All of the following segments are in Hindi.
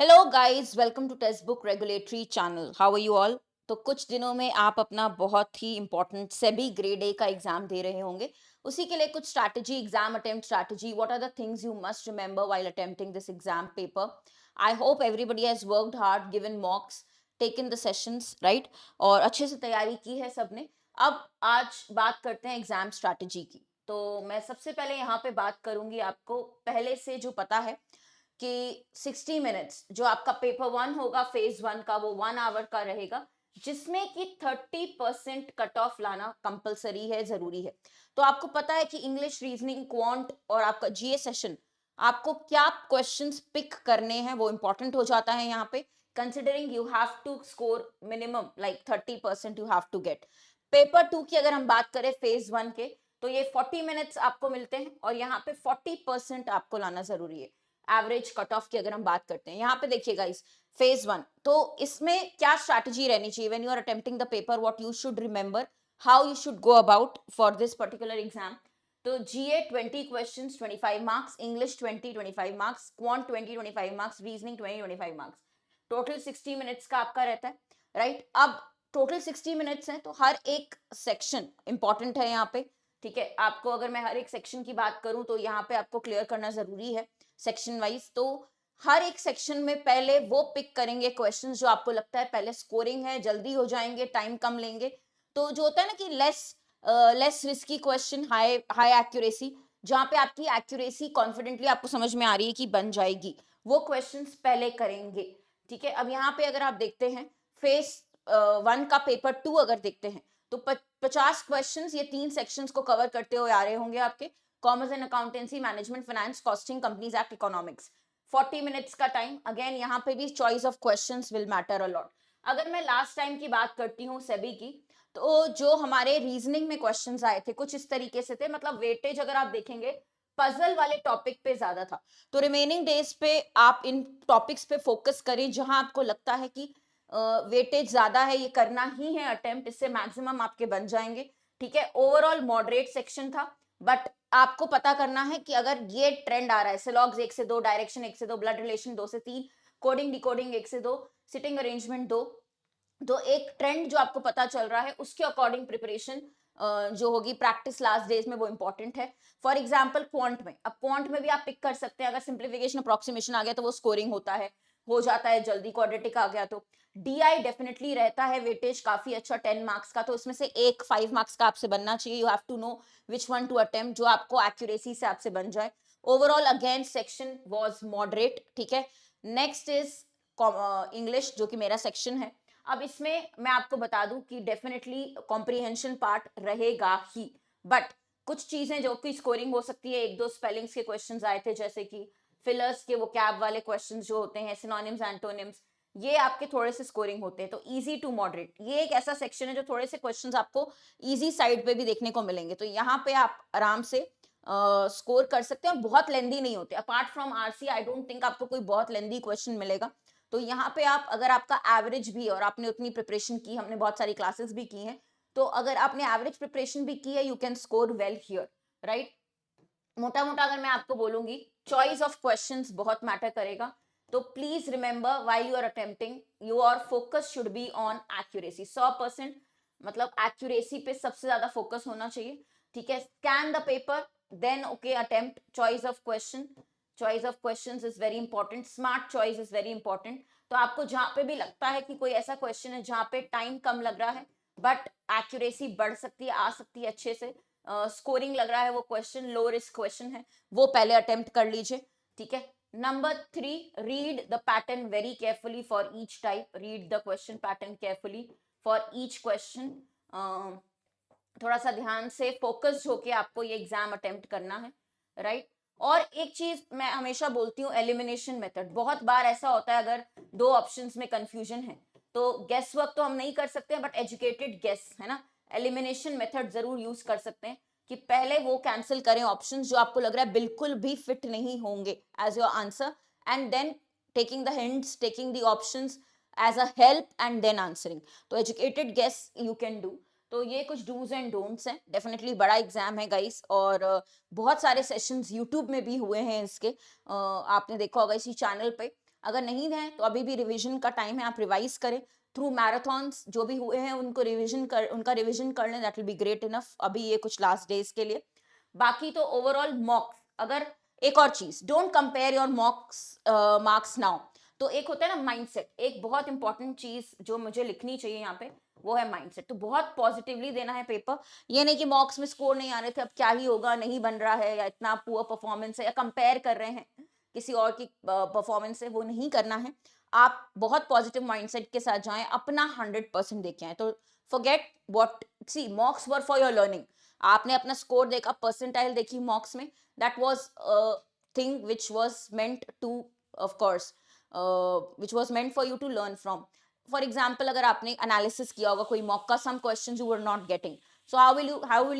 Hello guys, welcome to textbook regulatory channel. How are you all? तो कुछ दिनों में आप अपना बहुत ही इंपॉर्टेंट सेबी ग्रेड ए का एग्जाम दे रहे होंगे। उसी के लिए कुछ strategy, exam attempt strategy, what are the things you must remember while attempting this exam paper. I hope everybody has worked hard, given mocks, taken the sessions, right, और अच्छे से तैयारी की है सबने। अब आज बात करते हैं एग्जाम स्ट्रैटेजी की। तो मैं सबसे पहले यहाँ पे बात करूंगी, आपको पहले से जो पता है कि 60 मिनट्स जो आपका पेपर वन होगा, फेज वन का, वो 1 आवर का रहेगा, जिसमें कि 30% कट ऑफ लाना कंपलसरी है, जरूरी है। तो आपको पता है कि इंग्लिश, रीजनिंग, क्वांट और आपका जीए सेशन, आपको क्या क्वेश्चंस पिक करने हैं वो इंपॉर्टेंट हो जाता है यहाँ पे। Considering you have to score minimum like 30% you have to get. Paper two की अगर हम बात करें फेज वन के, तो ये 40 मिनट्स आपको मिलते हैं और यहाँ पे 40% आपको लाना जरूरी है। एवरेज कट ऑफ की अगर हम बात करते हैं, यहाँ पे देखिएगा इस फेज वन, तो इसमें क्या स्ट्रैटेजी रहनी चाहिए when you are attempting the paper, what you should remember, how you should go about for this particular exam. तो GA 20 questions, 25 marks, English 20 25 marks, quant 20 25 marks, reasoning 20 25 marks, total 60 minutes का आपका रहता है, राइट। अब टोटल 60 मिनट्स है तो हर एक सेक्शन इंपॉर्टेंट है यहाँ पे। ठीक है, आपको अगर मैं हर एक सेक्शन की बात करूं तो यहाँ पे आपको क्लियर करना जरूरी है सेक्शन वाइज। तो हर एक सेक्शन में पहले वो पिक करेंगे क्वेश्चंस जो आपको लगता है पहले स्कोरिंग है, जल्दी हो जाएंगे, टाइम कम लेंगे। तो जो होता है ना कि less risky question, high high accuracy, जहां पे आपकी एक्यूरेसी कॉन्फिडेंटली आपको समझ में आ रही है कि बन जाएगी, वो क्वेश्चंस पहले करेंगे। ठीक है, अब यहाँ पे अगर आप देखते हैं फेस वन का पेपर टू अगर देखते हैं, तो 50 क्वेश्चंस ये 3 सेक्शंस को कवर करते हुए आ रहे होंगे आपके। Commerce and accountancy, management finance, costing, companies act, economics. 40 minutes का टाइम, अगेन यहाँ पे भी choice of questions will matter a lot. अगर मैं लास्ट टाइम की बात करती हूँ सेबी की, तो जो हमारे रीजनिंग में क्वेश्चंस आए थे कुछ इस तरीके से थे, मतलब वेटेज अगर आप देखेंगे पजल वाले टॉपिक पे ज्यादा था। तो रिमेनिंग डेज पे आप इन टॉपिक्स पे फोकस करें जहां आपको लगता है कि वेटेज ज्यादा है, ये करना ही है अटेम्प्ट, इससे मैक्सिमम आपके बन जाएंगे। ठीक है, ओवरऑल मॉडरेट सेक्शन था, बट आपको पता करना है कि अगर ये ट्रेंड आ रहा है, सिलॉग्स 1 से 2, डायरेक्शन 1 से 2, ब्लड रिलेशन 2 से 3, कोडिंग डिकोडिंग 1 से 2, सिटिंग अरेंजमेंट 2, तो एक ट्रेंड जो आपको पता चल रहा है उसके अकॉर्डिंग प्रिपरेशन जो होगी प्रैक्टिस लास्ट डेज में, वो इंपॉर्टेंट है। फॉर एग्जाम्पल क्वांट में, अब क्वांट में भी आप पिक कर सकते हैं, अगर सिंप्लीफिकेशन अप्रोक्सीमेशन आ गया तो वो स्कोरिंग होता है, हो जाता है जल्दी। क्वाड्रेटिक आ गया तो डीआई डेफिनेटली रहता है वेटेज काफी अच्छा 10 मार्क्स का, तो इसमें से एक 5 मार्क्स का आपसे बनना चाहिए। You have to know which one to attempt, जो आपको एक्यूरेसी से आपसे बन जाए। Overall again section was moderate. ठीक है, नेक्स्ट इज इंग्लिश, जो कि मेरा सेक्शन है। अब इसमें मैं आपको बता दूं कि डेफिनेटली कॉम्प्रिहेंशन पार्ट रहेगा ही, बट कुछ चीजें जो कि स्कोरिंग हो सकती है, 1 2 स्पेलिंग्स के क्वेश्चंस आए थे, जैसे कि फिलर्स के वो कैब वाले क्वेश्चंस जो होते हैं, सिनोनिम्स, एंटोनिम्स, ये आपके थोड़े से स्कोरिंग होते हैं। तो इजी टू मॉडरेट, ये एक ऐसा सेक्शन है जो थोड़े से क्वेश्चंस आपको इजी साइड पे भी देखने को मिलेंगे, तो यहाँ पे आप आराम से स्कोर कर सकते हैं और बहुत लेंदी नहीं होते। Apart from RC I don't think आपको कोई बहुत लेंदी क्वेश्चन मिलेगा। तो यहाँ पे आप, अगर आपका एवरेज भी और आपने उतनी प्रिपरेशन की, हमने बहुत सारी क्लासेस भी की हैं, तो अगर आपने एवरेज प्रिपरेशन भी की है, you can score well here, right. मोटा मोटा अगर मैं आपको बोलूंगी, चॉइस ऑफ क्वेश्चंस बहुत मैटर करेगा। तो please remember while you are attempting, your focus should be on accuracy. 100% मतलब एक्यूरेसी पे सबसे ज्यादा फोकस होना चाहिए। ठीक है, scan the paper, then okay attempt. Choice of question, choice of questions is very important, smart choice is very important. तो आपको जहां पे भी लगता है कि कोई ऐसा क्वेश्चन है जहां पे टाइम कम लग रहा है बट एक्यूरेसी बढ़ सकती है, आ सकती है अच्छे से, स्कोरिंग लग रहा है, वो क्वेश्चन लो रिस्क क्वेश्चन है, वो पहले अटेम्प्ट कर लीजिए। ठीक है, number 3, read the pattern very carefully for each type, read the question pattern carefully for each question. थोड़ा सा ध्यान से फोकस होके आपको ये एग्जाम अटेम्प्ट करना है, राइट। और एक चीज मैं हमेशा बोलती हूँ, एलिमिनेशन मेथड। बहुत बार ऐसा होता है अगर दो ऑप्शंस में कंफ्यूजन है, तो गेस वर्क तो हम नहीं कर सकते, बट एजुकेटेड गेस है ना, एलिमिनेशन मेथड जरूर यूज कर सकते हैं कि पहले वो कैंसिल करें ऑप्शंस जो आपको लग रहा है बिल्कुल भी फिट नहीं होंगे as your answer, and then taking the hints, taking the options as a help and then answering. तो educated guess you can do. तो ये कुछ डूज एंड डोंट्स हैं। डेफिनेटली बड़ा एग्जाम है गाइस, और बहुत सारे सेशंस यूट्यूब में भी हुए हैं इसके, आपने देखा होगा इसी चैनल पे। अगर नहीं हैं तो अभी भी रिवीजन का टाइम है, आप रिवाइज करें थ्रू मैराथन्स जो भी हुए हैं, उनका रिवीजन कर लें, that will be great enough अभी ये कुछ लास्ट डेज के लिए। बाकी तो ओवरऑल मॉक्स, अगर एक और चीज, don't compare your मॉक्स marks now. तो एक होता है ना माइंडसेट, एक बहुत इंपॉर्टेंट चीज जो मुझे लिखनी चाहिए यहाँ पे, वो है माइंडसेट। तो बहुत पॉजिटिवली देना है पेपर, ये नहीं कि मॉक्स में स्कोर नहीं आ रहे थे अब क्या ही होगा, नहीं बन रहा है, या इतना पुअर परफॉर्मेंस है, या कंपेयर कर रहे हैं किसी और की परफॉर्मेंस से, वो नहीं करना है। आप बहुत पॉजिटिव माइंडसेट के साथ जाएं, अपना 100% देके आए। तो forget what, see mocks were for your learning. आपने अपना स्कोर देखा, परसेंटाइल देखी मॉक्स में, that was thing which was meant to, of course which was meant for you to learn from. For example, अगर आपने एनालिसिस किया होगा कोई मॉक का, some question you were not getting, so how will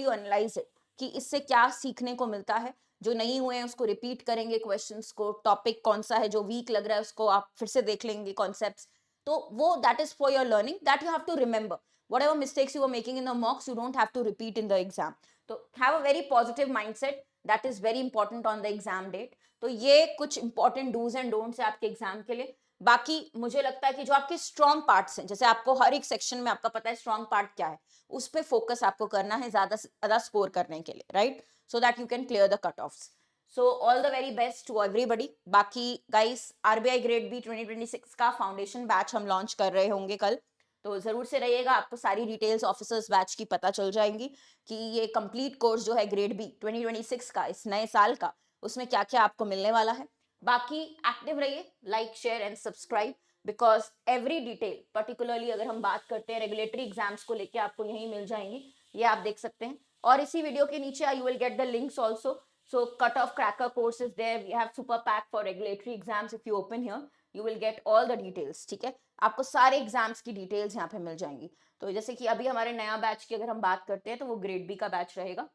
you analyse it, कि इससे क्या सीखने को मिलता है। जो नहीं हुए हैं उसको रिपीट करेंगे क्वेश्चंस को, टॉपिक कौन सा है जो वीक लग रहा है उसको आप फिर से देख लेंगे कॉन्सेप्ट्स। तो वो that is for your learning, that you have to remember. whatever mistakes you were making in the mocks, you don't have to repeat in the exam. So have a very positive mindset, that is very important on the exam date. तो ये कुछ important do's and don'ts है आपके एग्जाम के लिए। बाकी मुझे लगता है कि जो आपके स्ट्रॉन्ग पार्ट्स हैं, जैसे आपको हर एक सेक्शन में आपका पता है स्ट्रॉन्ग पार्ट क्या है, उस पर फोकस आपको करना है ज्यादा से ज्यादा स्कोर करने के लिए, right, so that you can clear the cut offs. So all the very best to everybody. बाकी गाइस, आरबीआई ग्रेड बी 2026 का फाउंडेशन बैच हम लॉन्च कर रहे होंगे कल, तो जरूर से रहिएगा, आपको सारी डिटेल्स ऑफिसर्स बैच की पता चल जाएंगी कि ये कंप्लीट कोर्स जो है ग्रेड बी 2026 का, इस नए साल का, उसमें क्या क्या आपको मिलने वाला है। बाकी एक्टिव रहिए, like share and subscribe, because every detail, particularly अगर हम बात करते हैं रेगुलेटरी एग्जाम्स को लेके, आपको यहीं मिल जाएंगी, ये आप देख सकते हैं। और इसी वीडियो के नीचे you will get the links also. So cut off cracker course is there. We have super pack for regulatory exams. If you open here, you will get all the details. ठीक है, आपको सारे एग्जाम्स की डिटेल्स यहाँ पे मिल जाएंगी। तो जैसे कि अभी हमारे नया बैच की अगर हम बात करते हैं तो वो ग्रेड बी का बैच रहेगा,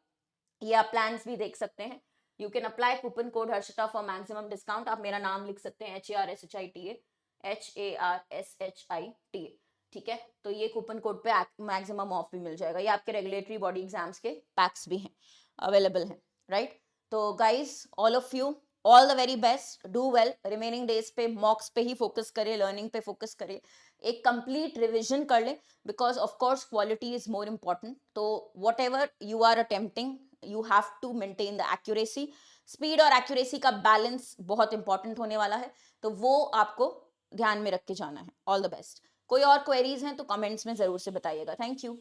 ये आप प्लान्स भी देख सकते हैं। You can apply coupon code Harshita for maximum discount. आप मेरा नाम लिख सकते हैं HARSHITA, HARSHITA, ठीक है। तो ये कूपन कोड पे मैक्सिमम ऑफ भी मिल जाएगा। ये आपके रेगुलेटरी बॉडी एग्जाम्स के पैक्स भी हैं, अवेलेबल हैं, राइट। तो guys, all of you, all the very best, do well. Remaining days पे मॉक्स पे ही फोकस करें, लर्निंग पे फोकस करें, एक कंप्लीट रिविजन कर लें, because of course quality is more important. तो whatever you are attempting, you have to maintain the accuracy. Speed और एक्यूरेसी का बैलेंस बहुत इंपॉर्टेंट होने वाला है, तो वो आपको ध्यान में रख के जाना है। All the best. कोई और क्वेरीज हैं तो कमेंट्स में जरूर से बताइएगा। Thank you.